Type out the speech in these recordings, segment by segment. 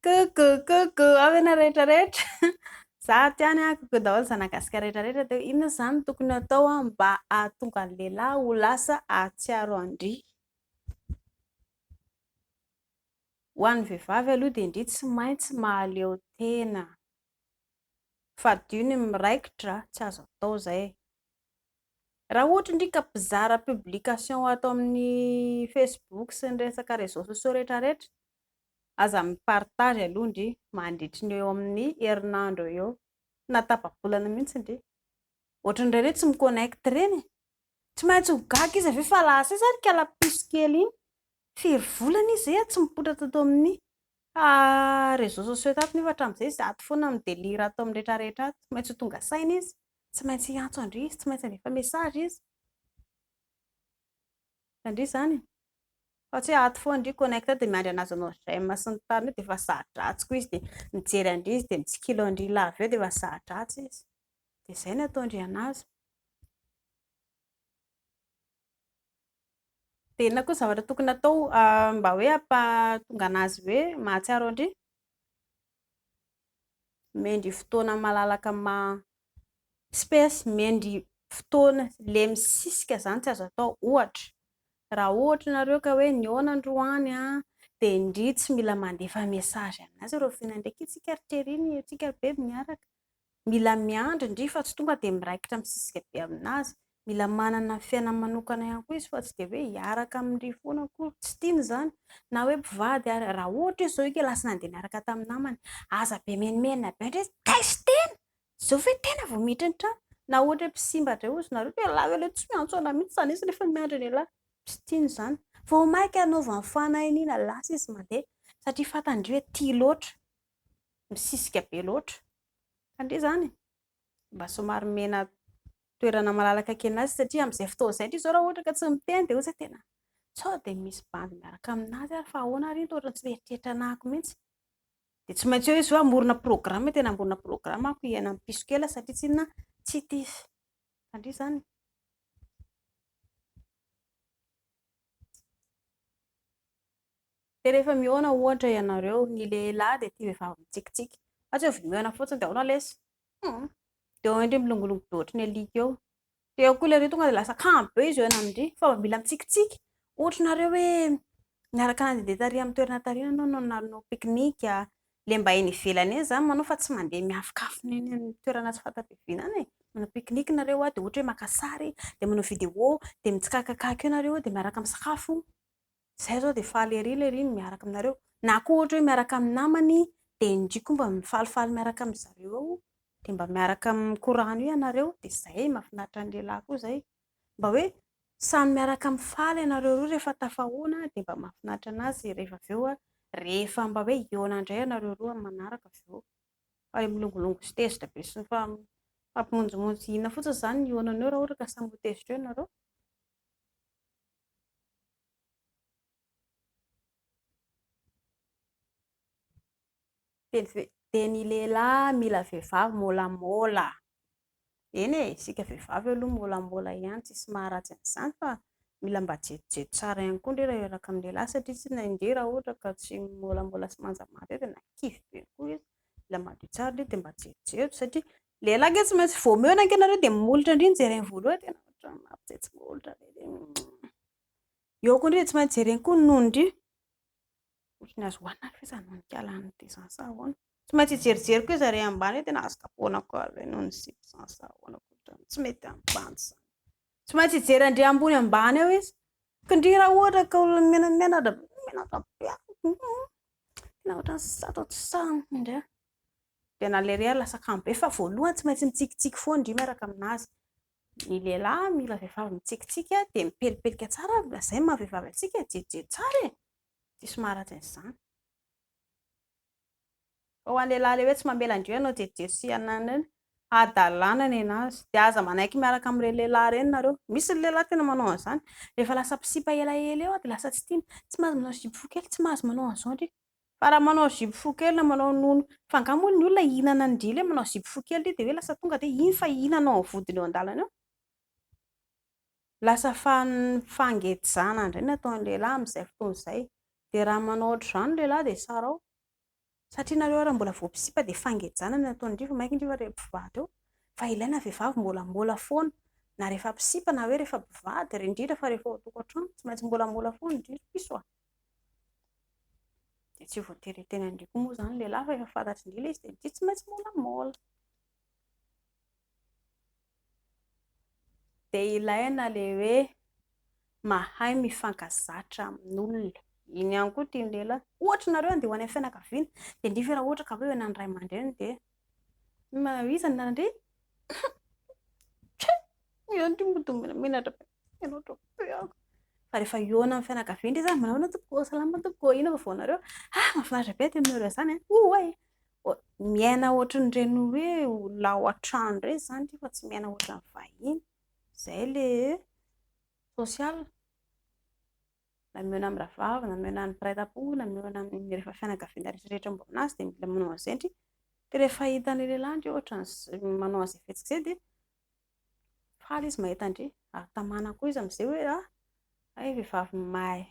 Coucou avena rehetrarehetra. Za tiany coucou daholo zanakasika rehetrarehetra dia inona zany tokony atao mba ahatonga ny lehilahy ho lasa ahatsiaro andry. Ho an'ny vehivavy aloha dia indry tsy maintsy mahaleo tena. Fadio ny miraikitra tsy azo atao izay. Raha ohatra indray ka mpizara publication atao amin'ny Facebook sy ny resaka réseaux sociaux rehetrarehetra, aza mipartage aloha indry mandritry ny eo amin'ny herinandro eo na tapa-bolana mihitsy indry. Ohatran'ireny hoe tsy miconnecte ireny, tsy maintsy ho gaga izy avy eo fa lasa izany kalapisy kely iny. Firy volana izy tsy mipotratra atao amin'ny réseaux sociaux tato nefa hatramin'izay izy ato foana midélire atao amin'ny rehetrarehetra ato. Tsy maintsy ho tonga saina izy, tsy maintsy hiantso andry izy, tsy maintsy handefa message izy. Andry izany. Fa tsy hoe ato foana indry connecte dia miandry anazy anao j'aime sy ny tariny dia efa sahadratsy koa izy dia mijery andry izy dia mitsikilo andry lava eo dia efa sahadratsy izy. Dia izay no ataondry anazy. Dia inona koa zavatra tokony atao mba hoe hampatonga anazy hoe mahatsiaro andry? Mendry fotoana malalaka mendry fotoana ilay misisika izany tsy azo atao. Ohatra, raha ohatra nareo ka hoe nihaona androany dia indry tsy mila mandefa message anazy ireo ndraiky tsika ritreriny tsika bebe miaraka. Mila miandry indry fa tsy tonga dia miraikitra misisika be aminazy. Mila manana fiainana manokana ihany koa izy fa tsy dia hoe hiaraka amindry foana akory, tsy tiany izany. Na hoe mpivady ary raha ohatra izao ke lasa nandeha niaraka tamin'ny namany, aza be menimena be indray taisy tena izao ve tena vao miditra ny trano. Na ohatra hoe mpisimba indray ozy nareo dia lahy tsy miantso ana mihitsy izany izy rehefa miandry ny lahy, tsy tiany izany. Vao mainka anaovany fanahy iny lasa izy mandeha satria fantany hoe tia loatra, misisika be loatra. Andry izany mba somary mena toerana malalaka kely anazy satria amin'izay fotoana izay indry izao raha ohatra ka tsy miteny dia ozy tena sao dia misy bandy miaraka aminazy ary fa ahoana ary ohatrany tsy mieritreritra anahako mihitsy. Dia tsy maintsy hoe izy hoe hamorona programma, tena hamorona programma ako hiainan'ny piso kely satria tsy inona tsy tia izy. Andry izany. Dia rehefa mihaona ohatra ianareo ny lehilahy dia tia vehivavy mitsikitsiky, fa tsy hoe mihaona fotsiny dia ahoana lesy. Dia ao indray milongolongo be ohatry ny alika eo. Dia ao koa ilay tonga dia lasa kamo be izy eo amindry fa mila mitsikitsiky. Ohatra nareo hoe miaraka nandeha tary amin'ny toerana tary ianao nanao pique-nique, ilay mba eny ivelany eny izany manao fa tsy mandeha miafokafona eny amin'ny toerana tsy fatafivinana e. Manao pique-nique nareo dia ohatra hoe maka sary dia manao vidéo dia mitsikakakaka eo nareo dia miaraka misakafo. Izay izao dia faly ery ilay riny miaraka aminareo. Na koa ohatra hoe miaraka amin'ny namany dia indry koa mba mifalifaly miaraka amin'ny zareo ao dia mba miaraka mikorano ianareo dia izay mahafinaritra ny lehilahy koa izay. Mba hoe samy miaraka mifaly ianareo roa rehefa tafahoana dia mba mahafinaritra anazy rehefa avy eo rehefa mba hoe hihaona indray ianareo roa manaraka avy eo. Fa ilay milongolongo sy tezitra be sy fampimonjimonjy inona fotsiny izany ny hihaonanao raha ohatra ka samy ho tezitra eo ianareo. Dia ny lehilahy mila vehivavy môlamôla. Eny e, isika vehivavy aloha môlamôla ihany tsisy maharatsy an'izany fa mila mba jejojejo tsara ihany koa indray raha iaraka amin'ny lehilahy satria tsy indray raha ohatra ka tsy môlamôla sy manjamanja dia nakivy be koa izy. Mila madio tsara indray dia mba jejojejo satria lehilahy ange tsy maintsy vao mihaona ange nareo dia molotra indray ny jereny voalohany tena ohatra mampijejo molotra eo koa indray tsy maintsy jereny koa nono indry. Ohatry ny azo hohanina ary fa nonon-kialana dia izany sa ahoana. Tsy maintsy hijerijery koa izy ary ambany tena azo kapohana koa ilay nono sy izany sa ahoana koa tsy mety ambany izany. Tsy maintsy hijery andry ambony ambany eo izy. Indry raha ohatra ka olona menamena menatra be tena ohatran'ny sato tsy sahana indray. Dia na ilay real lasa kamo be fa voalohany tsy maintsy mitsikitsiky foana indry miaraka aminazy. Ny lehilahy mila vehivavy mitsikitsiky dia mipelipelika tsara izay maha-vehivavy antsika jejojejo tsara e. Tsisy maharatsy an'izany. Ho an'ny lehilahy ilay hoe tsy mamela andrio ianao jejojejo sy ananana adalana ny anazy dia aza manaiky miaraka amin'ireny lehilahy ireny nareo. Misy ny lehilahy tena manao an'izany rehefa lasa mpisipaka elaela eo dia lasa tsy tiany, tsy mahazo manao zipo fohy kely, tsy mahazo manao an'izao indry. Fa raha manao zipo fohy kely na manao nono fa angamba moa ny olona hihinana indry ilay manao zipo fohy kely dia hoe lasa tonga dia iny fa hihinana ao vodiny eo an-dalana eo. Lasa fangejana indray ny ataon'ny lehilahy amin'izay fotoana izay. Dia raha manao ohatr'izany ny lehilahy dia tsara ao. satria nareo raha mbola voapisipa dia fangejana ny ataondrifa mainky indrifa rehefa mpivady eo fa ilaina vehivavy mbolambola foana na rehefa mpisipa na hoe rehefa mpivady indrindra fa rehefa ao tokantrano tsy maintsy mbolambola foana indrindra piso dia tsy voatery teny andriko moa izany lehilahy fa efa fantatry indrindra izy dia tsy maintsy molamola. Dia ilaina le hoe mahay mifankazatra amin'olona. Iny ihany koa tiany lehilahy. Ohatra nareo andeha ho any amin'ny fianakaviana dia indrindra raha ohatra ka hoe anany ray aman-dreny dia iza ny nandry ianty menatra ianao tropeako. Fa rehefa eo any amin'ny fianakaviana izy manao tompoko salama tompoko ina fa voanareo mahafinaritra be aty aminareo izany miaina ohatran'ireny hoe olona ao an-trano ireny izany fa tsy miaina ohatran'ny vahiny. Izay le sosial na miaina amin'ny ravavy na miaina amin'ny mpiray-tam-po na miaina amin'ny rehefa fianakaviana rehetrarehetra mbô aminazy dia mila manao an'izay dia rehefa hitany lehilahy ohatran'ny manao an'izay fetsika izay dia faly izy mahita andry ary tamana koa izy amin'izay hoe ay vehivavy mahay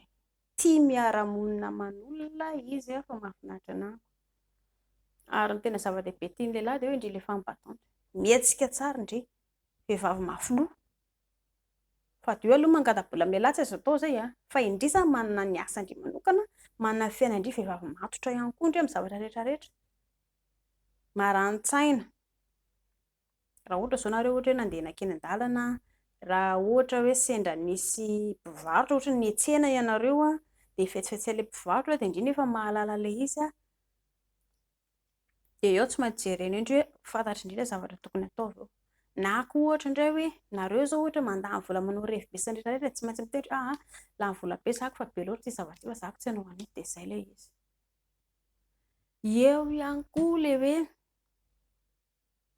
tia miara-monina aman'olona izy fa mahafinaritra anahy. Ary ny tena zava-dehibe tiany lehilahy dia hoe indrindra ilay fanampatanta mietsika tsara indry vehivavy mafinoa fa dia eo aloha mangada-bola amin'ny lehilahy tsy azo atao izay fa indrisy manana ny asany manokana manana ny fiainany vehivavy matotra ihany koa indray amin'ny zavatra rehetrarehetra marani-tsaina. Raha ohatra izao nareo ohatra hoe nandeha nakeny an-dalana raha ohatra hoe sendra nisy mpivarotra ohatra ny etsena ianareo dia fetsifetsy ilay mpivarotra dia indrindra efa mahalala ilay izy dia eo tsy maintsy jerena indray hoe fantatry indrindra zavatra tokony atao izao. Na koa ohatra indray hoe nareo izao ohatra mandany vola manao revi-besany rehetrarehetra tsy maintsy miteny lany vola be zako fa be loatra ity zavatra ity fa zako tsy hanao an'io dia izay ilay izy. Eo ihany koa ilay hoe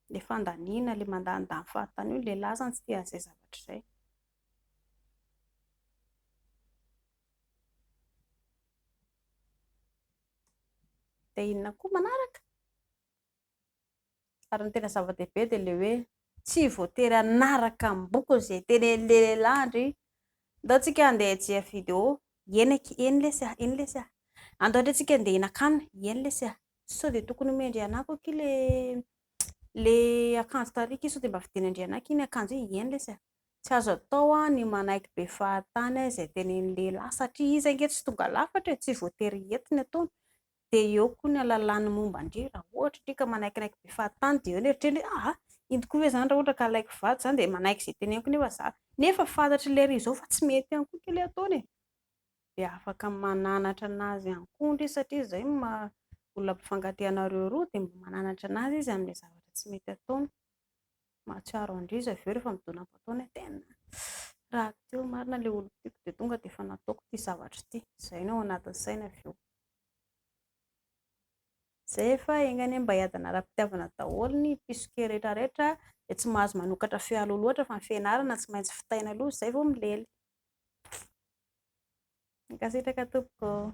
ilay fandaniana ilay mandanindany fahatany io lehilahy izany tsy tia an'izay zavatra izay. Dia inona koa manaraka ary ny tena zava-dehibe dia ilay hoe tsy voatery hanaraka amin'ny boky izay tenenin'ny lehilahy indry. Ndao tsika andeha hijery vidéo eny lesy andao indray tsika andeha hihinan-kanina eny lesy sao dia tokony mendry anako aky ilay akanjo tarika sao dia mba vidina indray anako iny akanjo eny lesy tsy azo atao ny manaiky be fahatany izay tenenin'ny lehilahy satria izy ange tsy tonga lafatra tsy voatery entiny ataony dia eo koa ny alalany momba andry raha ohatra ndrika manaikinaiky be fahatany dia eo ny eritreriny iny tokoa ve izany raha ohatra ka alaiky vady izany dia manaiky izay teneniko nefa fantatry ilay ry izao fa tsy mety ihany koa ilay ataony dia afaka mananatra anazy ihany koa indray satria izay olona mpifankatia anareo roa dia mba mananatra anazy izy amin'ilay zavatra tsy mety ataony. Mahatsiaro andry izy avy eo rehefa midonam-potoana tena raha teo marina ilay olo tiako dia tonga dia efa nataoko ity zavatra ity izay no ao anatin'ny saina avy eo. Izay efa engany mba hiadana ara-pitiavana daholo ny mpisoke rehetrarehetra dia tsy mahazo manokatra fialo loatra fa ny fianarana tsy maintsy fitaina aloha izay vao milely. Mankasitraka tompoko.